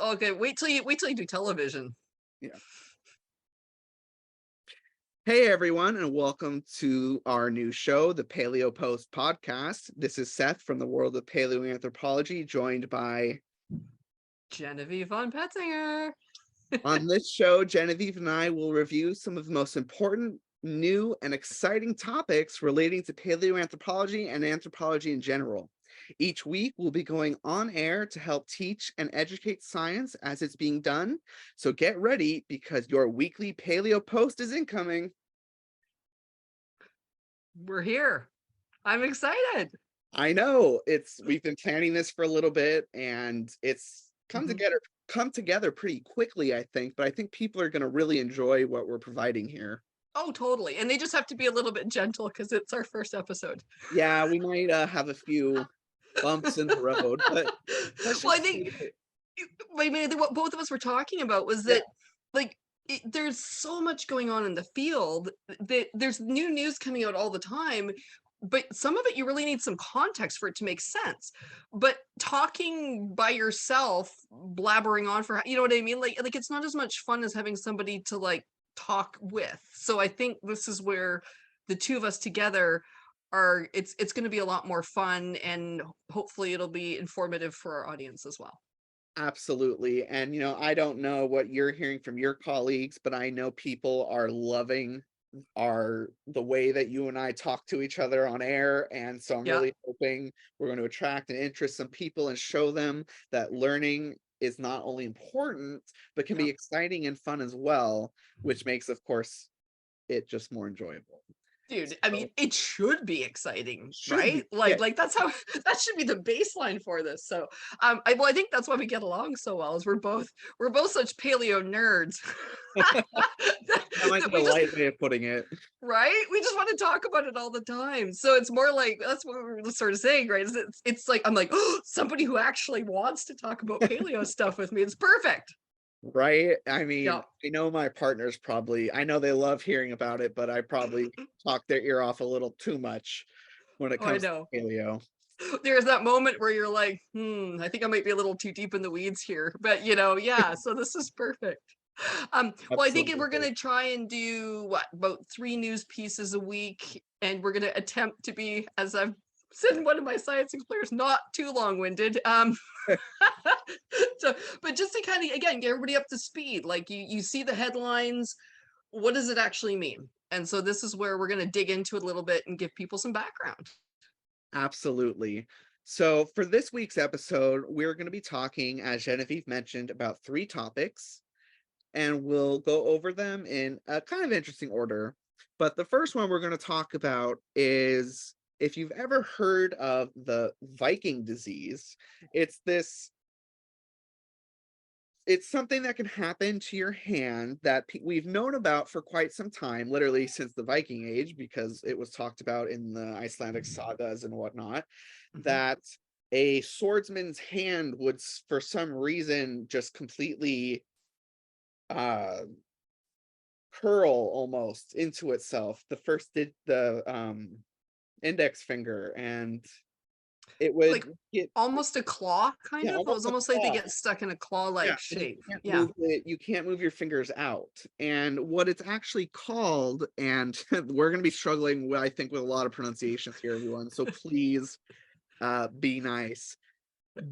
Okay, wait till you do television. Yeah. Hey everyone, and welcome to our new show, the Paleo Post podcast. This is Seth from the world of Paleoanthropology, joined by Genevieve on Petzinger. on this show, Genevieve and I will review some of the most important, new, and exciting topics relating to paleoanthropology and anthropology in general. Each week, we'll be going on air to help teach and educate science as it's being done. So get ready because your weekly Paleo Post is incoming. We're here. I'm excited. I know we've been planning this for a little bit and it's come together pretty quickly, I think, but I think people are going to really enjoy what we're providing here. Oh, totally. And they just have to be a little bit gentle because it's our first episode. Yeah, we might have a few bumps in the road, but let's Well, I just think what both of us were talking about was yeah, that, like, there's so much going on in the field that there's new news coming out all the time, but some of it you really need some context for it to make sense. But talking by yourself, blabbering on for, you know what I mean? Like it's not as much fun as having somebody to like talk with. So I think this is where the two of us together are, it's going to be a lot more fun, and hopefully it'll be informative for our audience as well. absolutely. And I don't know what you're hearing from your colleagues, but I know people are loving the way that you and I talk to each other on air. And so I'm Yeah. really hoping we're going to attract and interest some people and show them that learning is not only important, but can be exciting and fun as well, which makes, of course, it just more enjoyable. Dude, I mean, it should be exciting, Should right? be, yeah. Like that's how that should be the baseline for this. So, I think that's why we get along so well. Is we're both such paleo nerds. That might that be a we just light way of putting it. right. We just want to talk about it all the time. So it's more like that's what we were sort of saying, right? Is it's like I'm like, oh, somebody who actually wants to talk about paleo stuff with me. It's perfect. Right? I mean, Yeah. I know my partners I know they love hearing about it, but I probably talk their ear off a little too much when it Oh, I comes know. to paleo. There's that moment where you're like, I think I might be a little too deep in the weeds here. But yeah, so this is perfect. Well, I think we're Absolutely. gonna try and do what, about 3 news pieces a week, and we're gonna attempt to be, as I've said in one of my science explainers, not too long-winded. So, but just to kind of again get everybody up to speed, like you see the headlines, what does it actually mean? And so this is where we're gonna dig into it a little bit and give people some background. Absolutely. So for this week's episode, we're going to be talking, as Genevieve mentioned, about 3 topics, and we'll go over them in a kind of interesting order. But the first one we're going to talk about is if you've ever heard of the Viking disease, it's this it's something that can happen to your hand that we've known about for quite some time, literally since the Viking Age, because it was talked about in the Icelandic sagas and whatnot, Mhm. that a swordsman's hand would, for some reason, just completely uh, curl almost into itself. The first did the index finger, and it would Like get almost a claw, kind yeah, of. It almost was a almost like they claw. get stuck in a Yeah, claw-like and shape. Yeah. you can't move your fingers out. And what it's actually called, and we're gonna be struggling with, I think, with a lot of pronunciations here, everyone. So please be nice. Do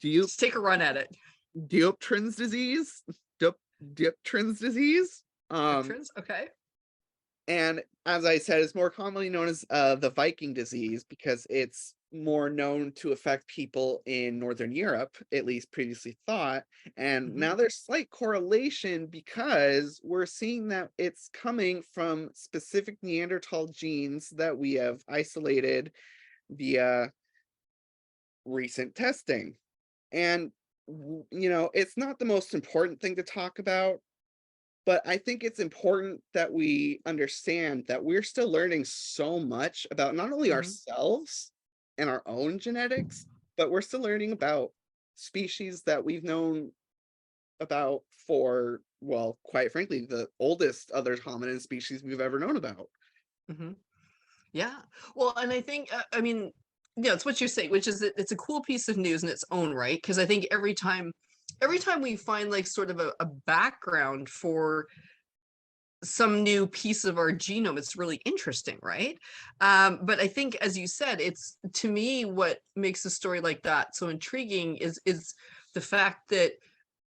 you Just take a run at it. Dioptrin's disease? Diop, Dioptrin's disease? Um, Diptrins, okay. and as I said, it's more commonly known as the Viking disease because it's more known to affect people in Northern Europe, at least previously thought. And Mhm. now there's slight correlation because we're seeing that it's coming from specific Neanderthal genes that we have isolated via recent testing. And, it's not the most important thing to talk about, but I think it's important that we understand that we're still learning so much about not only Mhm. ourselves and our own genetics, but we're still learning about species that we've known about for, well, quite frankly, the oldest other hominin species we've ever known about. Mhm. Yeah. Well, and I think I mean, Yeah, it's what you're saying, which is that it's a cool piece of news in its own right. Because I think every time we find like sort of a background for some new piece of our genome, it's really interesting, right? But I think, as you said, it's, to me, what makes a story like that so intriguing is the fact that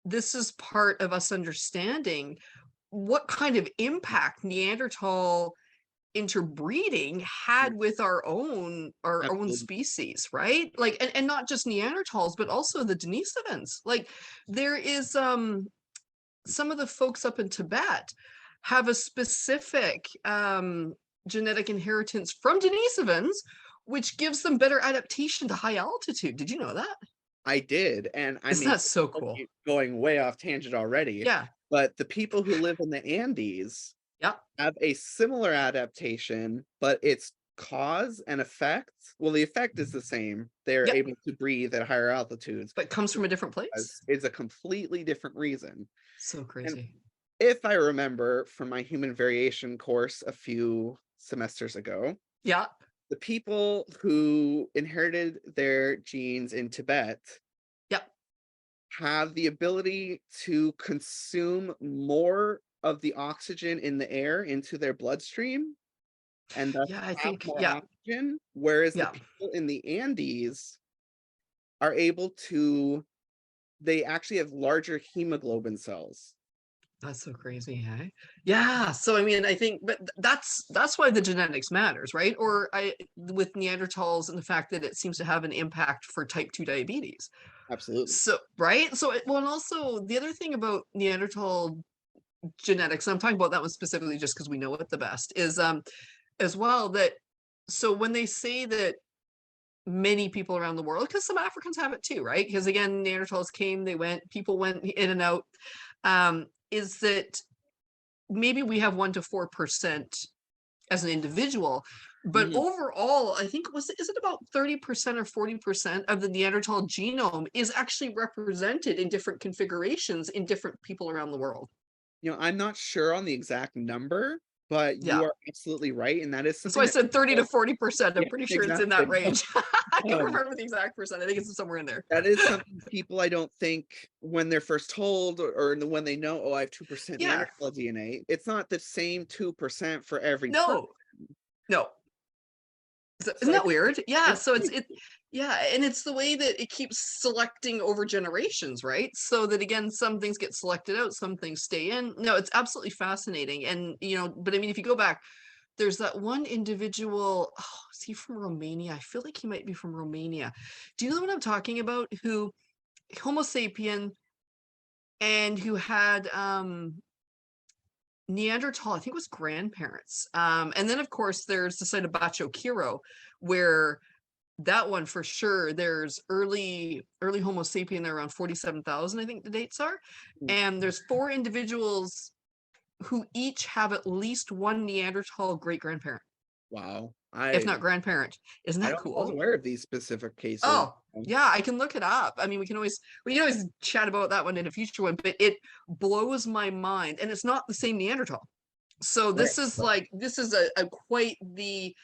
this is part of us understanding what kind of impact Neanderthal interbreeding had with our own Absolutely. species, right? Like, and not just Neanderthals, but also the Denisovans. Like, there is some of the folks up in Tibet have a specific genetic inheritance from Denisovans, which gives them better adaptation to high altitude. Did you know that? I did, and I Isn't mean, that so cool? going way off tangent already, Yeah. but the people who live in the Andes Yeah. have a similar adaptation, but its cause and effect, well, the effect is the same. They're Yep. able to breathe at higher altitudes, But comes from a different place. is a completely different reason. So And crazy. if I remember from my human variation course a few semesters ago, Yeah. the people who inherited their genes in Tibet Yep. have the ability to consume more of the oxygen in the air into their bloodstream and thus Yeah. I have think. more Yeah. oxygen, whereas the Yeah. people in the Andes are able to, they actually have larger hemoglobin cells. That's so crazy, hey? Yeah. So I mean, I think, but that's why the genetics matters, right? Or I with Neanderthals and the fact that it seems to have an impact for type 2 diabetes. Absolutely. So, right? So well, and also the other thing about Neanderthal genetics, I'm talking about that one specifically just because we know it the best, is as well that, so when they say that many people around the world, because some Africans have it too, right? Because again, Neanderthals came, they went, people went in and out, is that maybe we have 1 to 4% as an individual, but Mhm. overall, I think, is it about 30% or 40% of the Neanderthal genome is actually represented in different configurations in different people around the world. I'm not sure on the exact number, but Yeah. you are absolutely right, and that is So something I that said 30 to people, 40%. I'm yeah, pretty sure it's in exactly. that range. I can't Um, remember the exact percent. I think it's somewhere in there. that is something people I don't think when they're first told or when they know, oh, I have 2% Yeah. Neanderthal DNA, it's not the same 2% for every person. No, no. So Isn't I that think weird? Yeah. it's So yeah, and it's the way that it keeps selecting over generations, right? So that again, some things get selected out, some things stay in. No, it's absolutely fascinating. And but I mean, if you go back, there's that one individual. Oh, is he from Romania? I feel like he might be from Romania. Do you know what I'm talking about? Who Homo sapien, and who had Neanderthal, I think it was grandparents. And then of course there's the site of Bacho Kiro, where that one for sure, there's early Homo sapien there around 47,000, I think the dates are. And there's 4 individuals who each have at least one Neanderthal great grandparent, wow. if not grandparent. Isn't I that don't think I was cool? aware of these specific cases. Oh, yeah, I can look it up. I mean, we can always chat about that one in a future one, but it blows my mind. And it's not the same Neanderthal. So Right. this is a quite the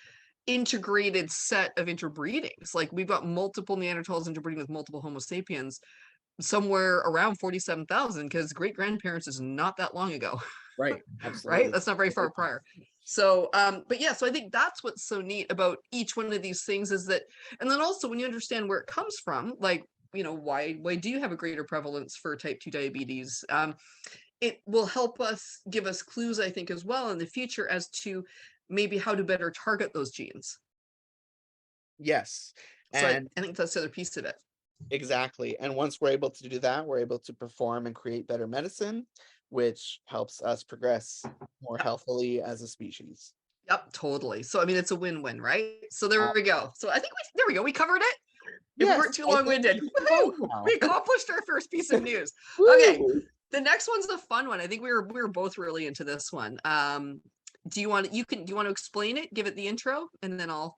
integrated set of interbreedings. Like, we've got multiple Neanderthals interbreeding with multiple Homo sapiens somewhere around 47,000, because great grandparents is not that long ago. Right. Right? Absolutely. That's not very far prior. So, but yeah, so I think that's what's so neat about each one of these things, is that, and then also when you understand where it comes from, like, why do you have a greater prevalence for type 2 diabetes? It will help us, give us clues, I think, as well in the future as to maybe how to better target those genes. Yes. So I, And I think that's the other piece of it. exactly. And once we're able to do that, we're able to perform and create better medicine, which helps us progress more Yep. healthily as a species. Yep, totally. So I mean, it's a win-win, right? So there Uh, we go. So I think there we go. We covered it. If we weren't yes, too I think we long-winded. can move Woohoo! on now. We accomplished our first piece of news. Okay. Woo! The next one's a fun one. I think we were both really into this one. Do you want to explain it, give it the intro, and then I'll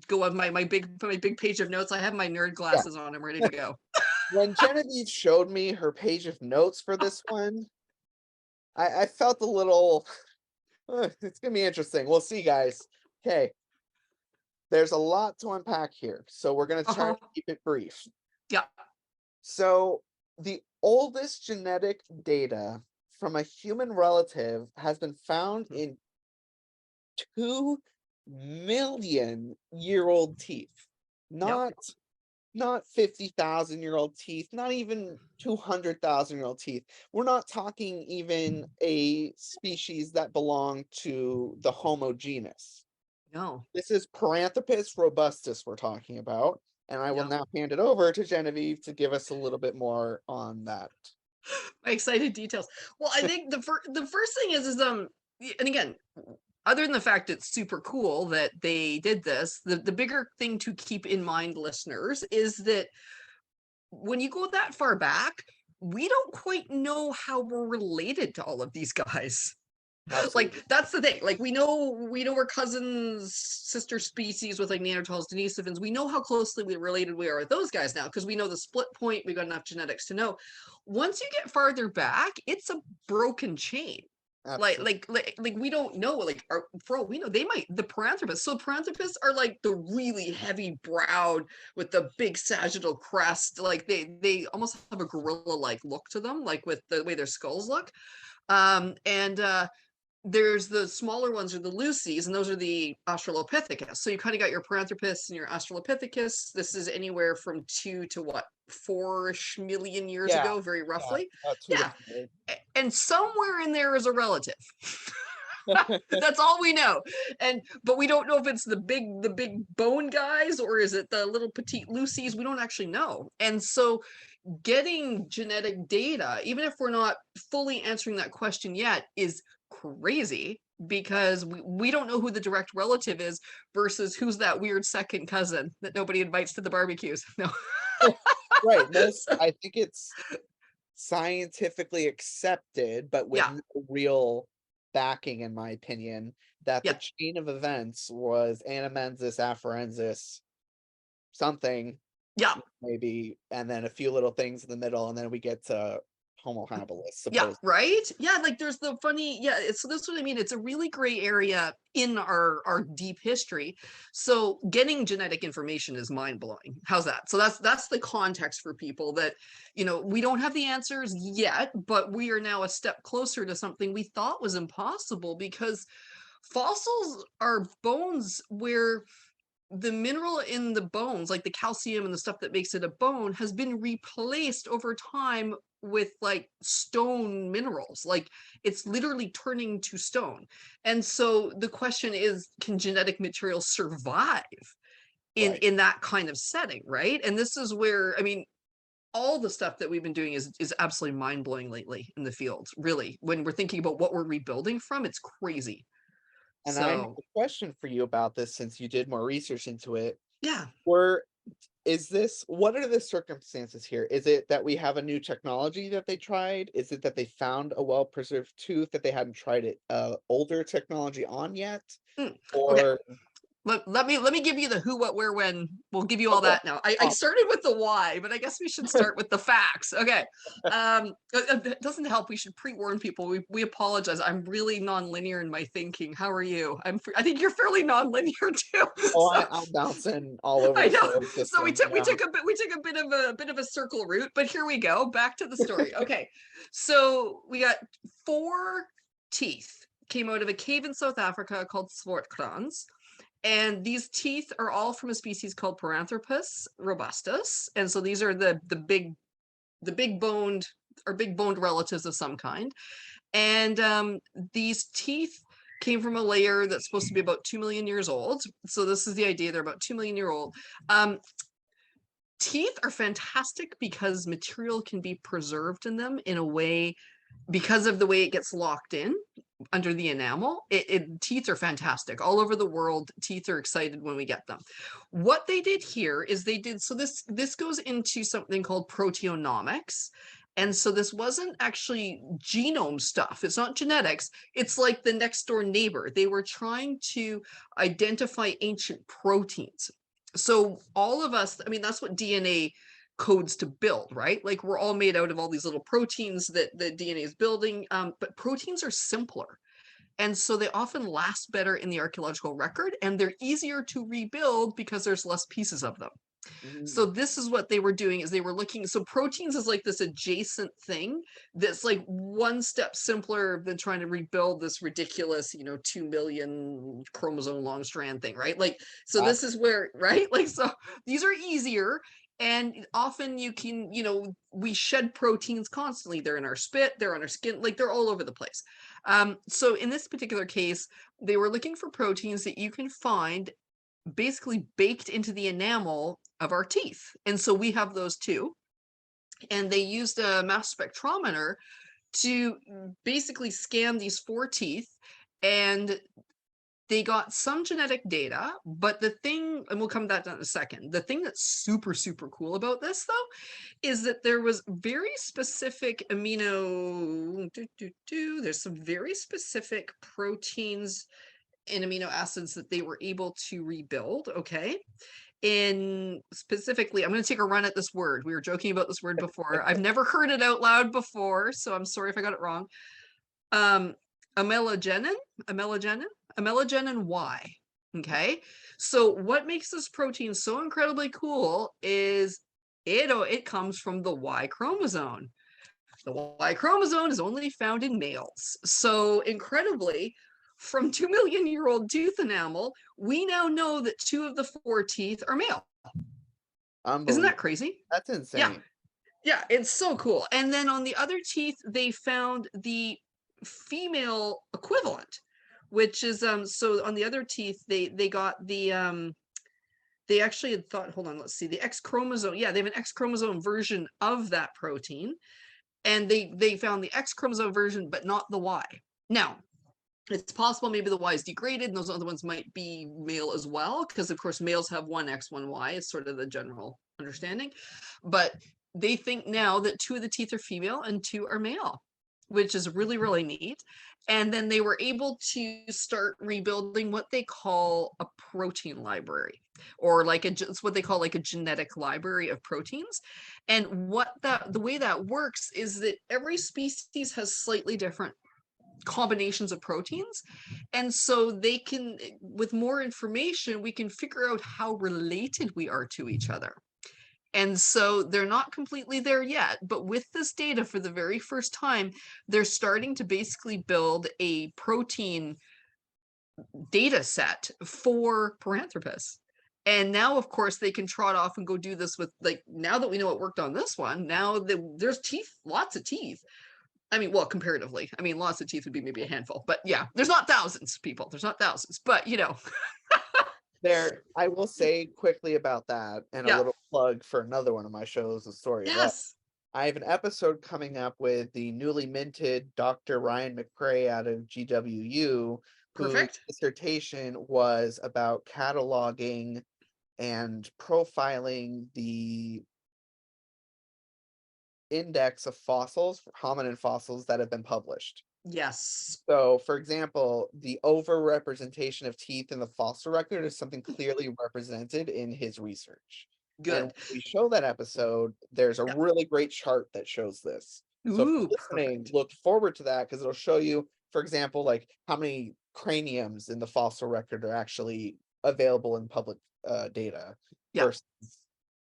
go on my big page of notes. I have my nerd Yeah. glasses on. I'm ready to go. When Genevieve showed me her page of notes for this one, I felt a little, it's gonna be interesting. We'll see, guys. Okay. there's a lot to unpack here, so we're going to try Uh-huh. to keep it brief. Yeah. So, the oldest genetic data from a human relative has been found Mm. in 2 million-year-old teeth. Yep. Not 50,000-year-old teeth, not even 200,000-year-old teeth. We're not talking even a species that belong to the Homo genus. No. This is Paranthropus robustus we're talking about, and I will Yeah. now hand it over to Genevieve to give us a little bit more on that. My excited details. Well, I think the first thing is and again, other than the fact it's super cool that they did this, the bigger thing to keep in mind, listeners, is that when you go that far back, we don't quite know how we're related to all of these guys. Absolutely. Like that's the thing. Like we know we're cousins, sister species with like Neanderthals, Denisovans. We know how closely we related we are with those guys now because we know the split point. We got enough genetics to know. Once you get farther back, it's a broken chain. Like, Absolutely. like, like, like we don't know. Like, for all we know, they might the Paranthropus. So Paranthropus are like the really heavy browed with the big sagittal crest. Like they almost have a gorilla like look to them, like with the way their skulls look. And there's the smaller ones are the Lucies, and those are the Australopithecus. So you kind of got your Paranthropus and your Australopithecus. This is anywhere from 2 to what, 4-ish million years Yeah. ago, very Yeah. roughly. About two to Yeah. four. And somewhere in there is a relative. That's all we know. But we don't know if it's the big bone guys or is it the little petite Lucies. We don't actually know. And so getting genetic data, even if we're not fully answering that question yet, is crazy because we don't know who the direct relative is versus who's that weird second cousin that nobody invites to the barbecues. No. Right. Most, So, I think it's scientifically accepted, but with yeah. no real backing, in my opinion, that the Yeah. chain of events was Anamensis afarensis something, Yeah. maybe, and then a few little things in the middle, and then we get to Homo habilis, Yeah, suppose. right? Yeah, like there's the funny, yeah, so that's what I mean. It's a really gray area in our deep history. So getting genetic information is mind-blowing. How's that? So that's the context for people that, we don't have the answers yet, but we are now a step closer to something we thought was impossible because fossils are bones where the mineral in the bones, like the calcium and the stuff that makes it a bone, has been replaced over time with like stone minerals. Like it's literally turning to stone. And so the question is, can genetic material survive in Right. in that kind of setting, right? And this is where, I mean, all the stuff that we've been doing is absolutely mind-blowing lately in the field. Really, when we're thinking about what we're rebuilding from, it's crazy. And I have So a question for you about this since you did more research into it. yeah. Were what are the circumstances here? Is it that we have a new technology that they tried? Is it that they found a well-preserved tooth that they hadn't tried it older technology on yet? Okay. Or Let me give you the who, what, where, when. We'll give you all okay. that now. I started with the why, but I guess we should start with the facts. Okay. It doesn't help. We should pre-warn people. We apologize. I'm really non-linear in my thinking. How are you? I think you're fairly non-linear too. Oh, So I'm bouncing all over I the know. solar So we system. took we Yeah. took a bit of a circle route, but here we go. Back to the story. Okay. So we got 4 teeth came out of a cave in South Africa called Sloth. And these teeth are all from a species called Paranthropus robustus. And so these are the big boned or big boned relatives of some kind. And these teeth came from a layer that's supposed to be about 2 million years old. So this is the idea. They're about 2 million year old. Teeth are fantastic because material can be preserved in them in a way because of the way it gets locked in under the enamel. Teeth are fantastic all over the world. Teeth are excited when we get them. What they did here is so this goes into something called proteomics. And so this wasn't actually genome stuff. It's not genetics. It's like the next door neighbor. They were trying to identify ancient proteins. So all of us, I mean, that's what DNA codes to build, right? Like we're all made out of all these little proteins that the DNA is building, but proteins are simpler. And so they often last better in the archaeological record, and they're easier to rebuild because there's less pieces of them. So this is what they were doing, is they were looking, so proteins is like this adjacent thing that's like one step simpler than trying to rebuild this ridiculous, 2 million chromosome long strand thing, right? Like, so this is where, right? Like, so these are easier. And often you can, we shed proteins constantly. They're in our spit, they're on our skin, like they're all over the place. So in this particular case, they were looking for proteins that you can find basically baked into the enamel of our teeth. And so we have those too. And they used a mass spectrometer to basically scan these 4 teeth, and they got some genetic data. But the thing, and we'll come to that in a second, the thing that's super, super cool about this though, is that there was very specific there's some very specific proteins and amino acids that they were able to rebuild, okay? In specifically, I'm going to take a run at this word. We were joking about this word before. I've never heard it out loud before, so I'm sorry if I got it wrong. Amelogenin Y. Okay, so what makes this protein so incredibly cool is it comes from the Y chromosome. The Y chromosome is only found in males. So incredibly, from 2 million-year-old tooth enamel, we now know that 2 of the 4 teeth are male. Isn't that crazy? That's Yeah. insane. Yeah, it's so cool. And then on the other teeth, they found the female equivalent, which is so on the other teeth, they got the they actually had thought, hold on, let's see, the X chromosome. Yeah, they have an X chromosome version of that protein. And they found the X chromosome version, but not the Y. Now, it's possible maybe the Y is degraded and those other ones might be male as well, because of course males have 1 X, 1 Y. It's sort of the general understanding. But they think now that 2 of the teeth are female and 2 are male, which is really, really neat. And then they were able to start rebuilding what they call a protein library, or like it's what they call like a genetic library of proteins. And the way that works is that every species has slightly different combinations of proteins. And so they can, with more information, we can figure out how related we are to each other. And so they're not completely there yet, but with this data for the very first time, they're starting to basically build a protein data set for Paranthropus. And now, of course, they can trot off and go do this with, like, now that we know it worked on this one, now there's teeth, lots of teeth. I mean, well, comparatively, I mean, lots of teeth would be maybe a handful, but yeah, there's not thousands, people. There's not thousands, but There, I will say quickly about that, and a yeah. little plug for another one of my shows, The Story of Us. Yes. I have an episode coming up with the newly minted Dr. Ryan McCrae out of GWU, whose Perfect. dissertation was about cataloging and profiling the index of fossils, hominin fossils that have been published. Yes. So, for example, the overrepresentation of teeth in the fossil record is something clearly represented in his research. And when Good. we show that episode, there's a Yeah. really great chart that shows this. So if Ooh, you're listening, perfect. look forward to that, because it'll show you, for example, like how many craniums in the fossil record are actually available in public data Yeah. versus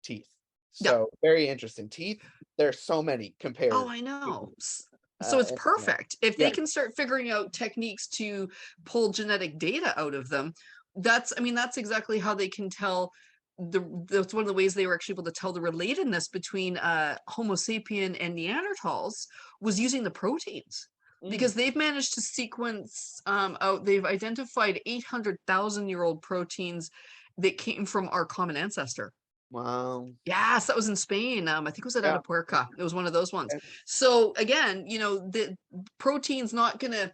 teeth. Yeah. So very interesting. Teeth, there's so many compared Oh, I know. to So it's and perfect. If they yeah. can start figuring out techniques to pull genetic data out of them, that's exactly how they can tell that's one of the ways they were actually able to tell the relatedness between Homo sapien and Neanderthals was using the proteins. Because they've managed to sequence out, they've identified 800,000-year-old proteins that came from our common ancestor. Wow. Yes, that was in Spain. I think it was at Yeah. Atapuerca. It was one of those ones. And So again, the protein's you're not gonna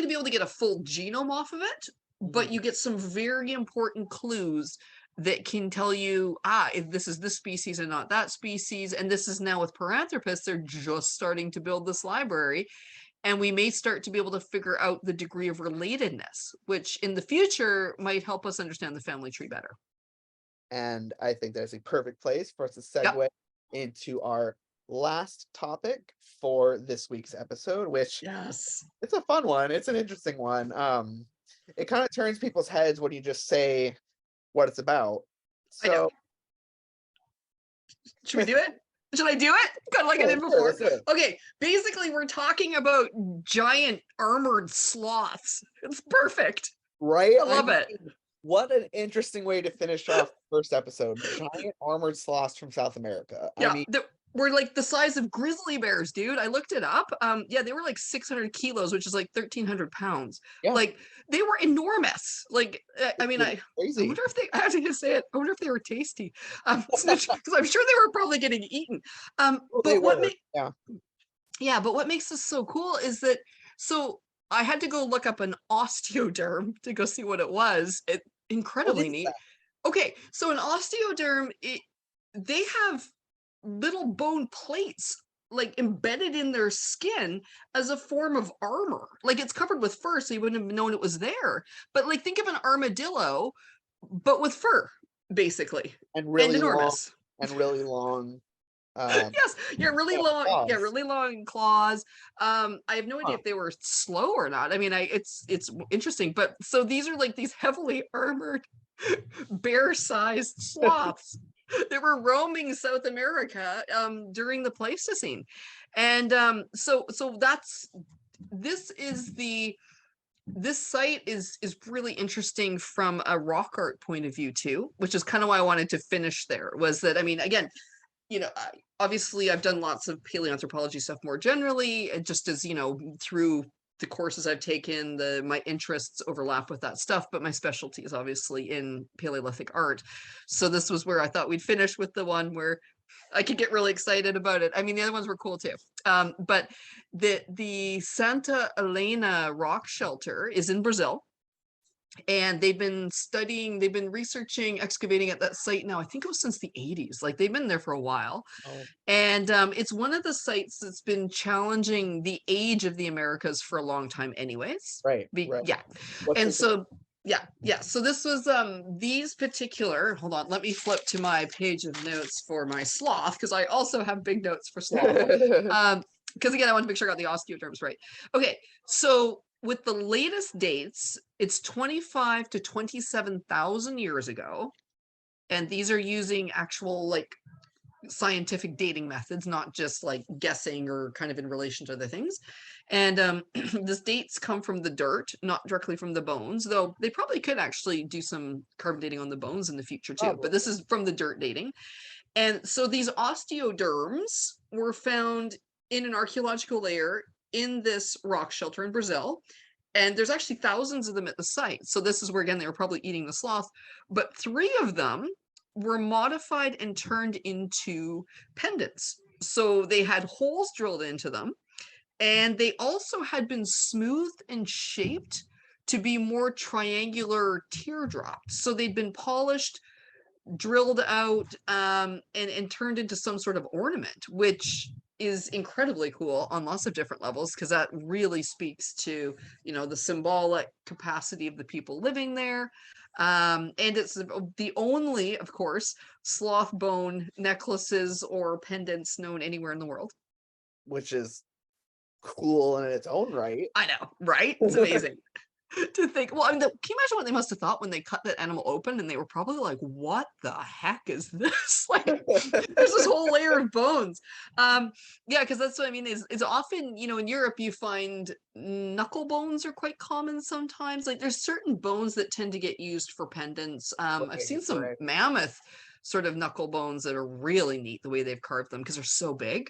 be able to get a full genome off of it, but you get some very important clues that can tell you, if this is this species and not that species. And this is now with Paranthropus, they're just starting to build this library. And we may start to be able to figure out the degree of relatedness, which in the future might help us understand the family tree better. and I think that's a perfect place for us to Yep. segue into our last topic for this week's episode, which Yes. it's a fun one. It's an interesting one. It kind of turns people's heads when you just say what it's about. I know. So, Should we do it? Should I do it? Kind of like I yeah, did let's do it. before. Let's do it. Okay, basically, we're talking about giant armored sloths. It's perfect. Right? I I love mean, it. what an interesting way to finish off the first episode. Giant armored sloths from South America. I Yeah, mean, we're like the size of grizzly bears, dude. I looked it up. Yeah, they were like 600 kilos, which is like 1,300 pounds. yeah, Like they were enormous. Like I mean, it's I crazy. wonder if they. I have to just say it. I wonder if they were tasty. Because I'm sure they were probably getting eaten. Oh, they But what were. makes Yeah. yeah, but what makes this so cool is that so I had to go look up an osteoderm to go see what it was. It What incredibly is neat. that? Okay, so an osteoderm, they have little bone plates like embedded in their skin as a form of armor. Like it's covered with fur, so you wouldn't have known it was there. But like think of an armadillo, but with fur, basically, And and really long, enormous. and really long, um, Yes, yeah, claws. really long claws. I have no idea Huh. if they were slow or not. I mean, it's interesting, but so these are like these heavily armored bear-sized sloths that were roaming South America during the Pleistocene. And so that's this is the this site is really interesting from a rock art point of view too, which is kind of why I wanted to finish there. Was that I mean, again, obviously I've done lots of paleoanthropology stuff more generally, and just as through the courses I've taken, my interests overlap with that stuff, but my specialty is obviously in Paleolithic art. So this was where I thought we'd finish with the one where I could get really excited about it. I mean, the other ones were cool too. But the Santa Helena rock shelter is in Brazil, and they've been researching, excavating at that site now. I think it was since the 80s. Like they've been there for a while, Oh, and it's one of the sites that's been challenging the age of the Americas for a long time, anyways. right, right. Yeah, What's and interesting? so yeah. So this was these particular. Hold on, let me flip to my page of notes for my sloth because I also have big notes for sloth. Because again, I want to make sure I got the osteoderms right. Okay, so with the latest dates, it's 25 to 27,000 years ago, and these are using actual like scientific dating methods, not just like guessing or kind of in relation to other things. And this dates come from the dirt, not directly from the bones, though they probably could actually do some carbon dating on the bones in the future too. But Probably. this is from the dirt dating. And so these osteoderms were found in an archaeological layer in this rock shelter in Brazil. And there's actually thousands of them at the site. So this is where, again, they were probably eating the sloth. But 3 of them were modified and turned into pendants. So they had holes drilled into them. And they also had been smoothed and shaped to be more triangular teardrops. So they'd been polished, drilled out, and turned into some sort of ornament, which is incredibly cool on lots of different levels, because that really speaks to the symbolic capacity of the people living there. And it's the only, of course, sloth bone necklaces or pendants known anywhere in the world. Which is cool in its own right. I know, right? It's amazing. To think, well, I mean, can you imagine what they must have thought when they cut that animal open and they were probably like, what the heck is this? Like, there's this whole layer of bones. Yeah, because that's what I mean, is often, in Europe, you find knuckle bones are quite common sometimes. Like, there's certain bones that tend to get used for pendants. I've Right, seen some right. mammoth sort of knuckle bones that are really neat the way they've carved them because they're so big.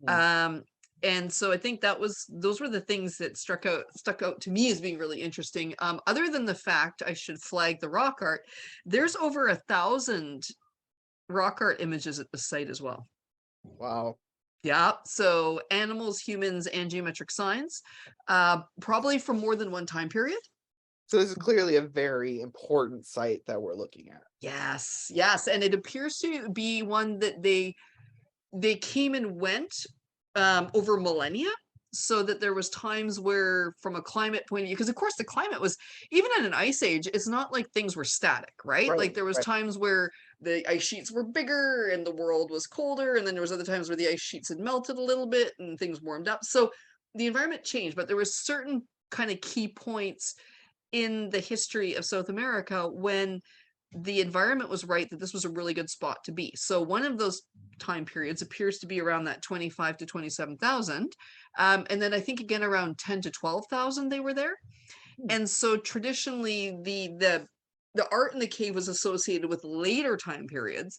Mhm. Um, and so I think those were the things that stuck out to me as being really interesting. Other than the fact, I should flag the rock art, there's over 1,000 rock art images at the site as well. Wow. Yeah, so animals, humans, and geometric signs, probably from more than one time period. So this is clearly a very important site that we're looking at. Yes, and it appears to be one that they came and went over millennia, so that there was times where, from a climate point of view, because of course the climate was, even in an ice age, it's not like things were static, right? Right, Like there was right. times where the ice sheets were bigger and the world was colder, and then there was other times where the ice sheets had melted a little bit and things warmed up. So the environment changed, but there was certain kind of key points in the history of South America when the environment was right that this was a really good spot to be. So one of those time periods appears to be around that 25 to 27,000. And then I think again around 10 to 12,000 they were there. And so traditionally the art in the cave was associated with later time periods.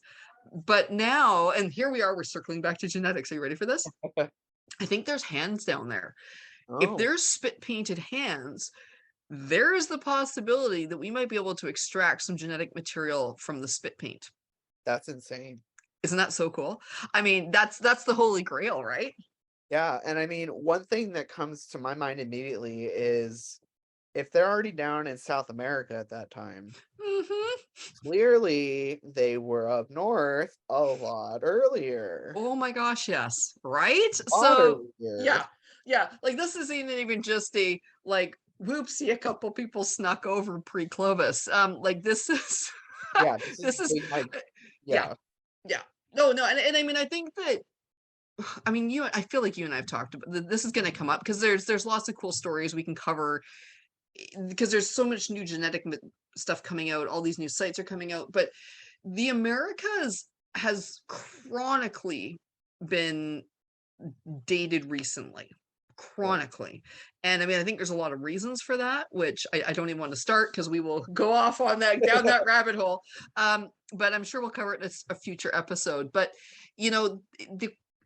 But now, and here we are, we're circling back to genetics. Are you ready for this? I think there's hands down there. If Oh, there's spit painted hands, there is the possibility that we might be able to extract some genetic material from the spit paint. that's insane. Isn't that so cool? I mean, that's the holy grail, right? Yeah, and I mean, one thing that comes to my mind immediately is if they're already down in South America at that time, Mm-hmm. clearly they were up north a lot earlier. Oh my gosh, yes. Right? A lot So earlier. yeah, yeah. Like this isn't even just a like whoopsie, a couple people snuck over pre-Clovis. Like this is Yeah, this is this is big like yeah, yeah. yeah. No, and I mean I think that I mean I feel like you and I've talked about this is gonna come up because there's lots of cool stories we can cover because there's so much new genetic stuff coming out, all these new sites are coming out, but the Americas has chronically been dated recently, Yeah. chronically. And I mean I think there's a lot of reasons for that, which I don't even want to start because we will go off on that down that rabbit hole. But I'm sure we'll cover it in a future episode. But you know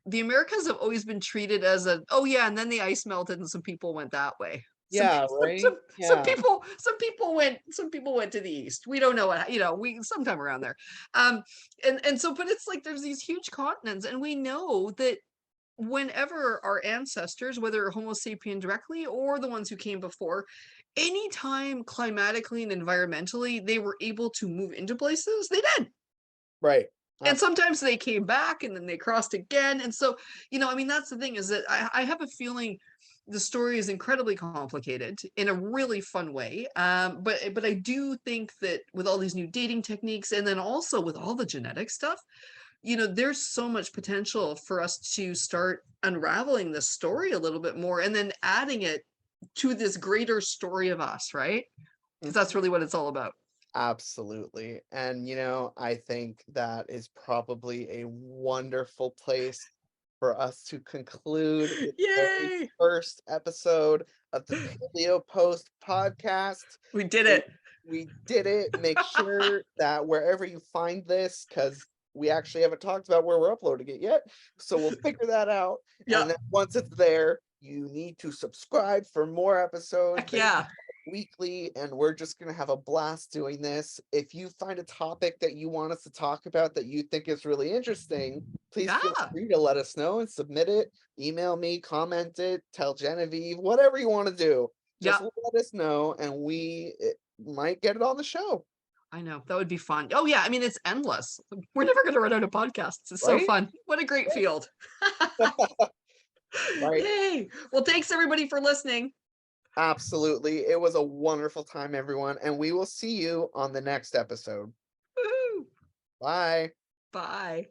the Americas have always been treated as a oh yeah, and then the ice melted and some people went that way. Some, Yeah, right? Yeah. some people went to the east. We don't know what we sometime around there. And so but it's like there's these huge continents and we know that whenever our ancestors, whether Homo sapien directly or the ones who came before, anytime climatically and environmentally they were able to move into places, they did. Right. And Absolutely. sometimes they came back and then they crossed again. And so, I mean, that's the thing is that I have a feeling the story is incredibly complicated in a really fun way. But I do think that with all these new dating techniques and then also with all the genetic stuff, there's so much potential for us to start unraveling this story a little bit more and then adding it to this greater story of us, right? Because that's really what it's all about. Absolutely. And, I think that is probably a wonderful place for us to conclude the very Yay! first episode of the Paleo Post podcast. We did We, it. we did it. Make sure that wherever you find this, because we actually haven't talked about where we're uploading it yet. So we'll figure that out. Yeah. And then once it's there, you need to subscribe for more episodes. Heck yeah. Weekly, and we're just going to have a blast doing this. If you find a topic that you want us to talk about that you think is really interesting, please feel Yeah. free to let us know and submit it. Email me, comment it, tell Genevieve, whatever you want to do. Just Yeah. let us know, and we might get it on the show. I know. That would be fun. Oh, yeah. I mean, it's endless. We're never going to run out of podcasts. It's so Right? fun. What a great field. Right. Yay. Well, thanks everybody for listening. Absolutely. It was a wonderful time, everyone, and we will see you on the next episode. Woo-hoo. Bye. Bye.